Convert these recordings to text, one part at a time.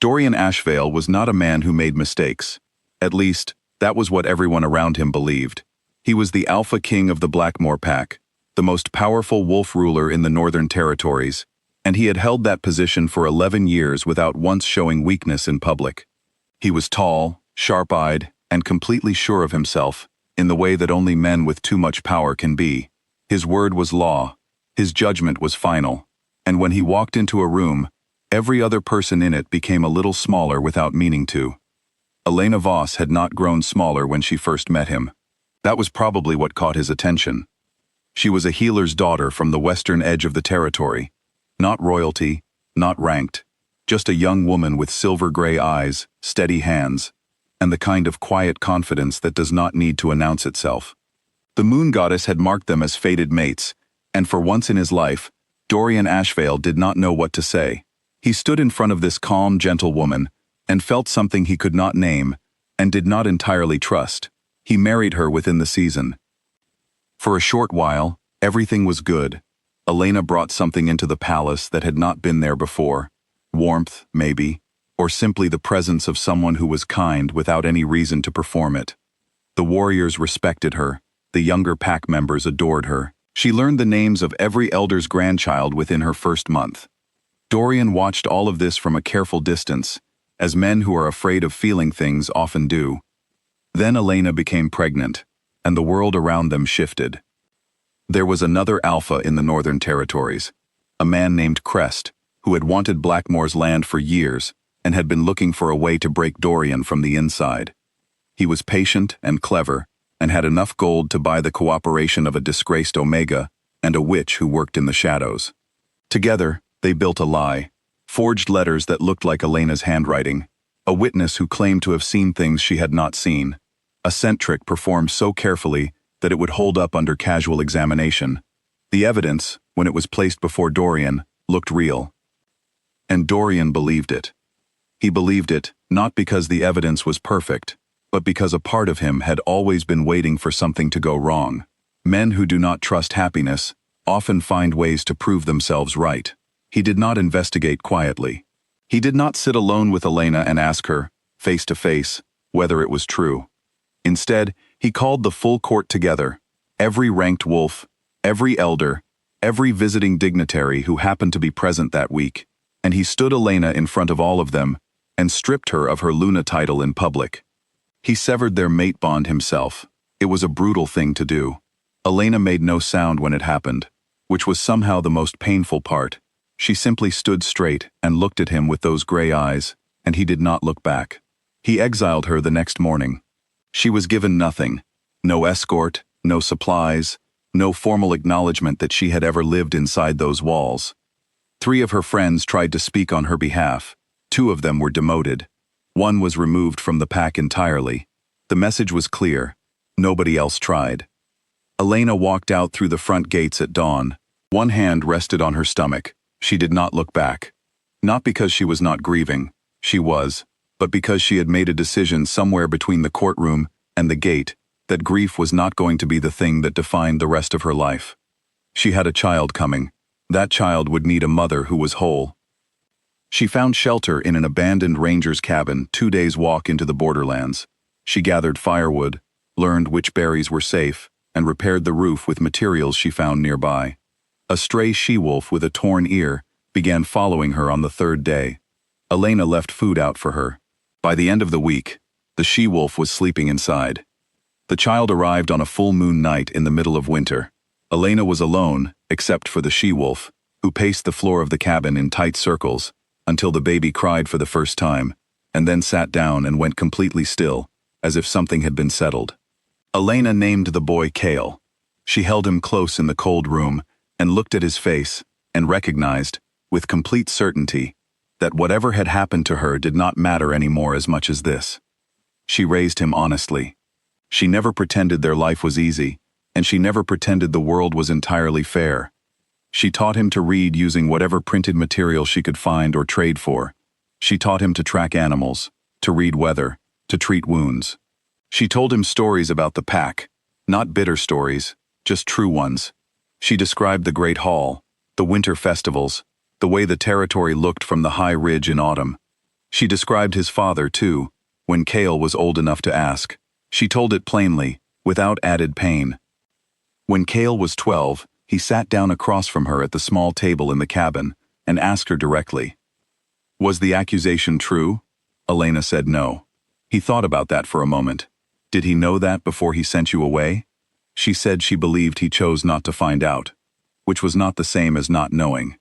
Dorian Ashvale was not a man who made mistakes. At least, that was what everyone around him believed. He was the alpha king of the Blackmore Pack, the most powerful wolf ruler in the Northern Territories, and he had held that position for 11 years without once showing weakness in public. He was tall, sharp-eyed, and completely sure of himself, in the way that only men with too much power can be. His word was law, his judgment was final, and when he walked into a room, every other person in it became a little smaller without meaning to. Elena Voss had not grown smaller when she first met him. That was probably what caught his attention. She was a healer's daughter from the western edge of the territory. Not royalty, not ranked, just a young woman with silver-gray eyes, steady hands, and the kind of quiet confidence that does not need to announce itself. The moon goddess had marked them as fated mates, and for once in his life, Dorian Ashvale did not know what to say. He stood in front of this calm, gentle woman, and felt something he could not name, and did not entirely trust. He married her within the season. For a short while, everything was good. Elena brought something into the palace that had not been there before. Warmth, maybe, or simply the presence of someone who was kind without any reason to perform it. The warriors respected her. The younger pack members adored her. She learned the names of every elder's grandchild within her first month. Dorian watched all of this from a careful distance, as men who are afraid of feeling things often do. Then Elena became pregnant, and the world around them shifted. There was another alpha in the Northern Territories, a man named Crest, who had wanted Blackmore's land for years and had been looking for a way to break Dorian from the inside. He was patient and clever, and had enough gold to buy the cooperation of a disgraced Omega and a witch who worked in the shadows. Together, they built a lie, forged letters that looked like Elena's handwriting, a witness who claimed to have seen things she had not seen, a scent trick performed so carefully that it would hold up under casual examination. The evidence, when it was placed before Dorian, looked real. And Dorian believed it. He believed it not because the evidence was perfect, but because a part of him had always been waiting for something to go wrong. Men who do not trust happiness often find ways to prove themselves right. He did not investigate quietly. He did not sit alone with Elena and ask her, face to face, whether it was true. Instead, he called the full court together, every ranked wolf, every elder, every visiting dignitary who happened to be present that week, and he stood Elena in front of all of them and stripped her of her Luna title in public. He severed their mate bond himself. It was a brutal thing to do. Elena made no sound when it happened, which was somehow the most painful part. She simply stood straight and looked at him with those gray eyes, and he did not look back. He exiled her the next morning. She was given nothing, no escort, no supplies, no formal acknowledgement that she had ever lived inside those walls. 3 of her friends tried to speak on her behalf. 2 of them were demoted. 1 was removed from the pack entirely. The message was clear. Nobody else tried. Elena walked out through the front gates at dawn. One hand rested on her stomach. She did not look back. Not because she was not grieving. She was. But because she had made a decision somewhere between the courtroom and the gate that grief was not going to be the thing that defined the rest of her life. She had a child coming. That child would need a mother who was whole. She found shelter in an abandoned ranger's cabin 2 days' walk into the borderlands. She gathered firewood, learned which berries were safe, and repaired the roof with materials she found nearby. A stray she-wolf with a torn ear began following her on the 3rd day. Elena left food out for her. By the end of the week, the she-wolf was sleeping inside. The child arrived on a full moon night in the middle of winter. Elena was alone, except for the she-wolf, who paced the floor of the cabin in tight circles until the baby cried for the first time, and then sat down and went completely still, as if something had been settled. Elena named the boy Kale. She held him close in the cold room and looked at his face and recognized, with complete certainty, that whatever had happened to her did not matter anymore as much as this. She raised him honestly. She never pretended their life was easy, and she never pretended the world was entirely fair. She taught him to read using whatever printed material she could find or trade for. She taught him to track animals, to read weather, to treat wounds. She told him stories about the pack, not bitter stories, just true ones. She described the Great Hall, the winter festivals, the way the territory looked from the high ridge in autumn. She described his father, too, when Kale was old enough to ask. She told it plainly, without added pain. When Kale was 12, he sat down across from her at the small table in the cabin and asked her directly. Was the accusation true? Elena said no. He thought about that for a moment. Did he know that before he sent you away? She said she believed he chose not to find out, which was not the same as not knowing.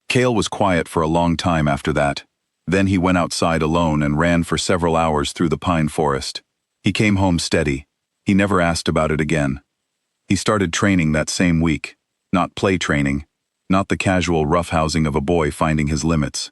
Kale was quiet for a long time after that. Then he went outside alone and ran for several hours through the pine forest. He came home steady. He never asked about it again. He started training that same week. Not play training, not the casual roughhousing of a boy finding his limits.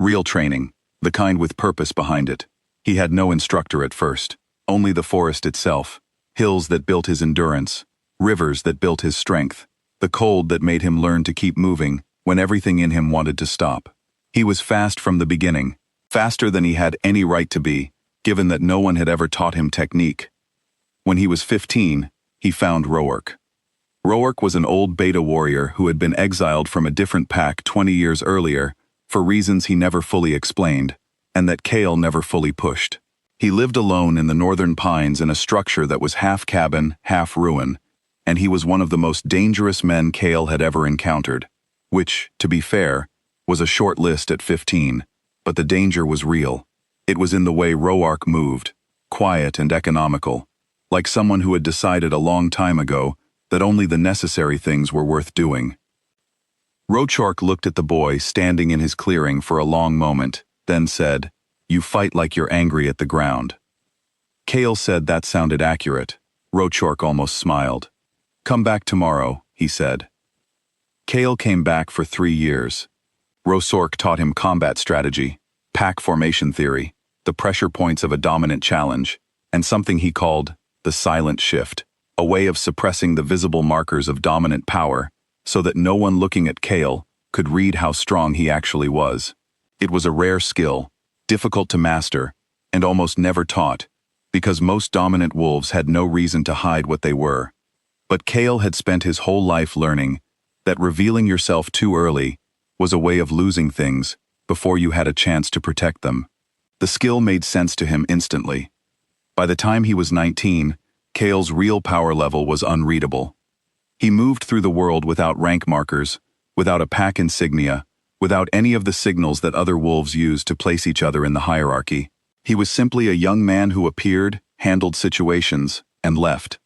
Real training, the kind with purpose behind it. He had no instructor at first, only the forest itself, hills that built his endurance, rivers that built his strength, the cold that made him learn to keep moving when everything in him wanted to stop. He was fast from the beginning, faster than he had any right to be, given that no one had ever taught him technique. When he was 15, he found Roark. Roark was an old beta warrior who had been exiled from a different pack 20 years earlier for reasons he never fully explained, and that Kale never fully pushed. He lived alone in the northern pines in a structure that was half cabin, half ruin, and he was one of the most dangerous men Kale had ever encountered, which, to be fair, was a short list at 15, but the danger was real. It was in the way Roark moved, quiet and economical, like someone who had decided a long time ago that only the necessary things were worth doing. Roark looked at the boy standing in his clearing for a long moment, then said, "You fight like you're angry at the ground." Kale said that sounded accurate. Roark almost smiled. "Come back tomorrow," he said. Kale came back for 3 years. Roark taught him combat strategy, pack formation theory, the pressure points of a dominant challenge, and something he called the silent shift, a way of suppressing the visible markers of dominant power so that no one looking at Kale could read how strong he actually was. It was a rare skill, difficult to master, and almost never taught, because most dominant wolves had no reason to hide what they were. But Kale had spent his whole life learning that revealing yourself too early was a way of losing things before you had a chance to protect them. The skill made sense to him instantly. By the time he was 19, Kale's real power level was unreadable. He moved through the world without rank markers, without a pack insignia, without any of the signals that other wolves use to place each other in the hierarchy. He was simply a young man who appeared, handled situations, and left.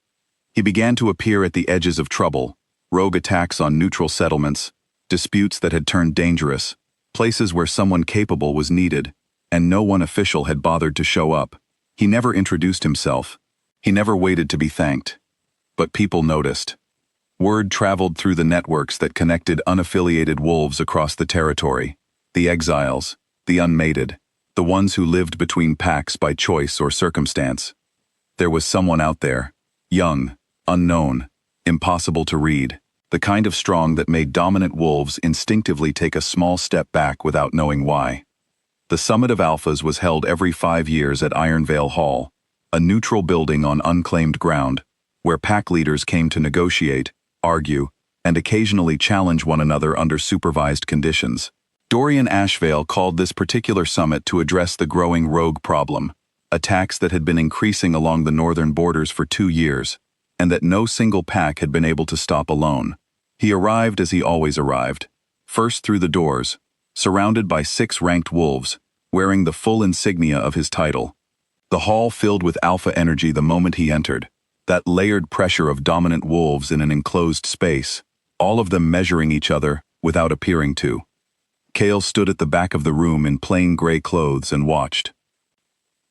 He began to appear at the edges of trouble, rogue attacks on neutral settlements, disputes that had turned dangerous, places where someone capable was needed, and no one official had bothered to show up. He never introduced himself. He never waited to be thanked. But people noticed. Word traveled through the networks that connected unaffiliated wolves across the territory, the exiles, the unmated, the ones who lived between packs by choice or circumstance. There was someone out there, young, unknown, impossible to read, the kind of strong that made dominant wolves instinctively take a small step back without knowing why. The Summit of Alphas was held every 5 years at Ironvale Hall, a neutral building on unclaimed ground, where pack leaders came to negotiate, argue, and occasionally challenge one another under supervised conditions. Dorian Ashvale called this particular summit to address the growing rogue problem, attacks that had been increasing along the northern borders for 2 years, and that no single pack had been able to stop alone. He arrived as he always arrived, first through the doors, surrounded by 6 ranked wolves, wearing the full insignia of his title. The hall filled with alpha energy the moment he entered, that layered pressure of dominant wolves in an enclosed space, all of them measuring each other without appearing to. Kale stood at the back of the room in plain gray clothes and watched.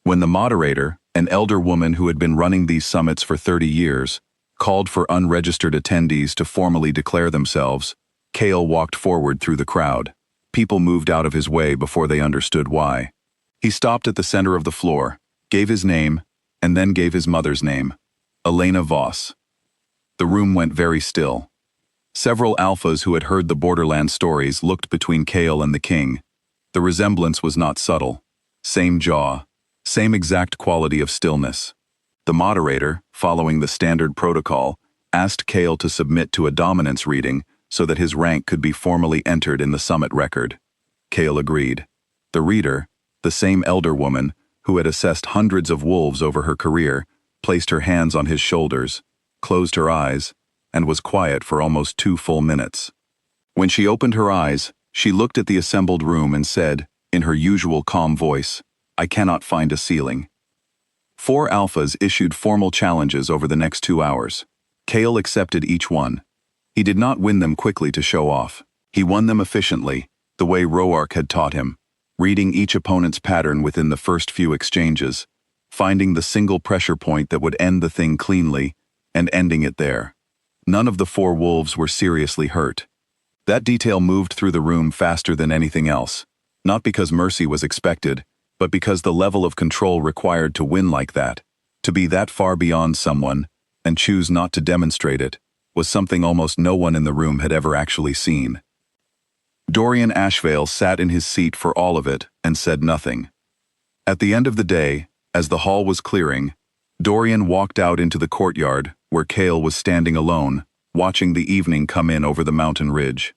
When the moderator, an elder woman who had been running these summits for 30 years, called for unregistered attendees to formally declare themselves, Kale walked forward through the crowd. People moved out of his way before they understood why. He stopped at the center of the floor, gave his name, and then gave his mother's name, Elena Voss. The room went very still. Several alphas who had heard the Borderlands stories looked between Kale and the king. The resemblance was not subtle. Same jaw, same exact quality of stillness. The moderator, following the standard protocol, asked Kale to submit to a dominance reading so that his rank could be formally entered in the summit record. Kale agreed. The reader, the The same elder woman, who had assessed hundreds of wolves over her career, placed her hands on his shoulders, closed her eyes, and was quiet for almost 2 full minutes. When she opened her eyes, she looked at the assembled room and said, in her usual calm voice, "I cannot find a ceiling." 4 alphas issued formal challenges over the next 2 hours. Kale accepted each one. He did not win them quickly to show off. He won them efficiently, the way Roark had taught him, reading each opponent's pattern within the first few exchanges, finding the single pressure point that would end the thing cleanly, and ending it there. None of the 4 wolves were seriously hurt. That detail moved through the room faster than anything else, not because mercy was expected, but because the level of control required to win like that, to be that far beyond someone, and choose not to demonstrate it, was something almost no one in the room had ever actually seen. Dorian Ashvale sat in his seat for all of it and said nothing. At the end of the day, as the hall was clearing, Dorian walked out into the courtyard where Kale was standing alone, watching the evening come in over the mountain ridge.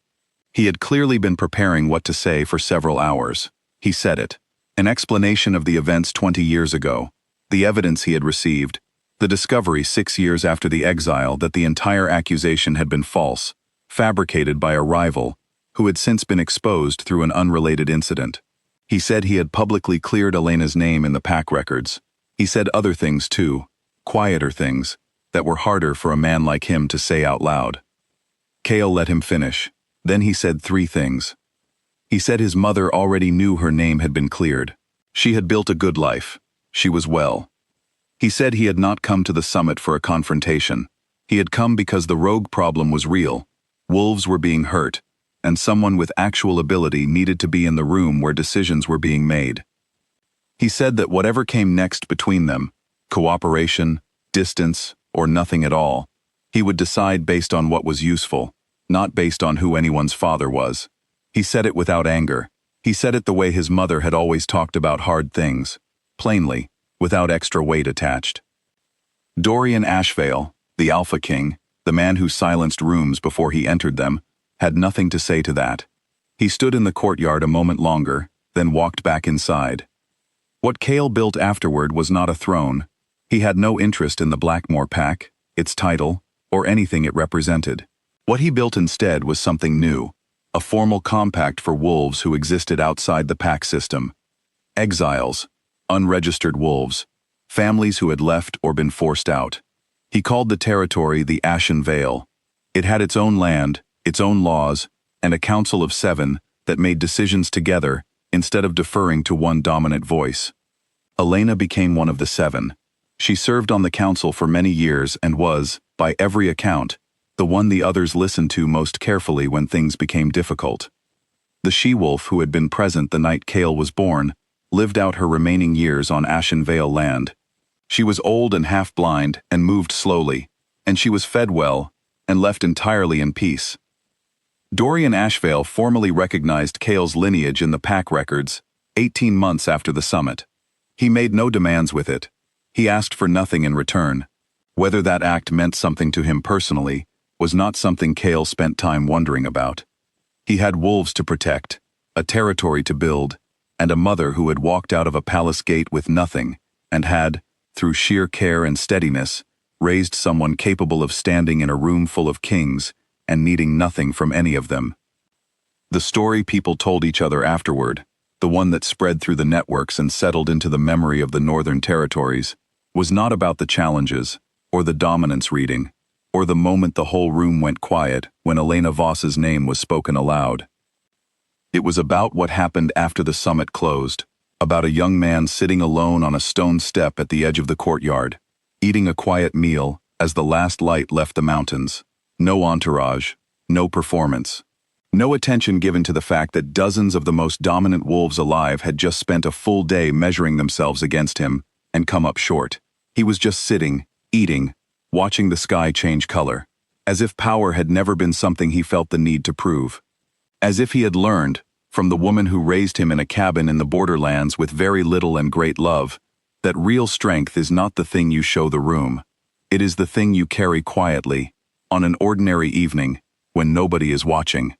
He had clearly been preparing what to say for several hours. He said it. An explanation of the events 20 years ago, the evidence he had received, the discovery 6 years after the exile that the entire accusation had been false, fabricated by a rival, who had since been exposed through an unrelated incident. He said he had publicly cleared Elena's name in the pack records. He said other things too, quieter things, that were harder for a man like him to say out loud. Kale let him finish. Then he said 3 things. He said his mother already knew her name had been cleared. She had built a good life. She was well. He said he had not come to the summit for a confrontation. He had come because the rogue problem was real. Wolves were being hurt, and someone with actual ability needed to be in the room where decisions were being made. He said that whatever came next between them, cooperation, distance, or nothing at all, he would decide based on what was useful, not based on who anyone's father was. He said it without anger. He said it the way his mother had always talked about hard things, plainly, without extra weight attached. Dorian Ashvale, the Alpha King, the man who silenced rooms before he entered them, had nothing to say to that. He stood in the courtyard a moment longer, then walked back inside. What Kale built afterward was not a throne. He had no interest in the Blackmore pack, its title, or anything it represented. What he built instead was something new, a formal compact for wolves who existed outside the pack system. Exiles, unregistered wolves, families who had left or been forced out. He called the territory the Ashen Vale. It had its own land, its own laws, and a council of 7 that made decisions together instead of deferring to one dominant voice. Elena became one of the 7. She served on the council for many years and was, by every account, the one the others listened to most carefully when things became difficult. The she-wolf who had been present the night Kale was born lived out her remaining years on Ashen Vale land. She was old and half-blind and moved slowly, and she was fed well and left entirely in peace. Dorian Ashvale formally recognized Kale's lineage in the pack records 18 months after the summit. He made no demands with it. He asked for nothing in return. Whether that act meant something to him personally was not something Kale spent time wondering about. He had wolves to protect, a territory to build, and a mother who had walked out of a palace gate with nothing and had, through sheer care and steadiness, raised someone capable of standing in a room full of kings and needing nothing from any of them. The story people told each other afterward, the one that spread through the networks and settled into the memory of the Northern Territories, was not about the challenges, or the dominance reading, or the moment the whole room went quiet when Elena Voss's name was spoken aloud. It was about what happened after the summit closed, about a young man sitting alone on a stone step at the edge of the courtyard, eating a quiet meal as the last light left the mountains. No entourage, no performance. No attention given to the fact that dozens of the most dominant wolves alive had just spent a full day measuring themselves against him and come up short. He was just sitting, eating, watching the sky change color, as if power had never been something he felt the need to prove. As if he had learned, from the woman who raised him in a cabin in the borderlands with very little and great love, that real strength is not the thing you show the room. It is the thing you carry quietly, on an ordinary evening, when nobody is watching.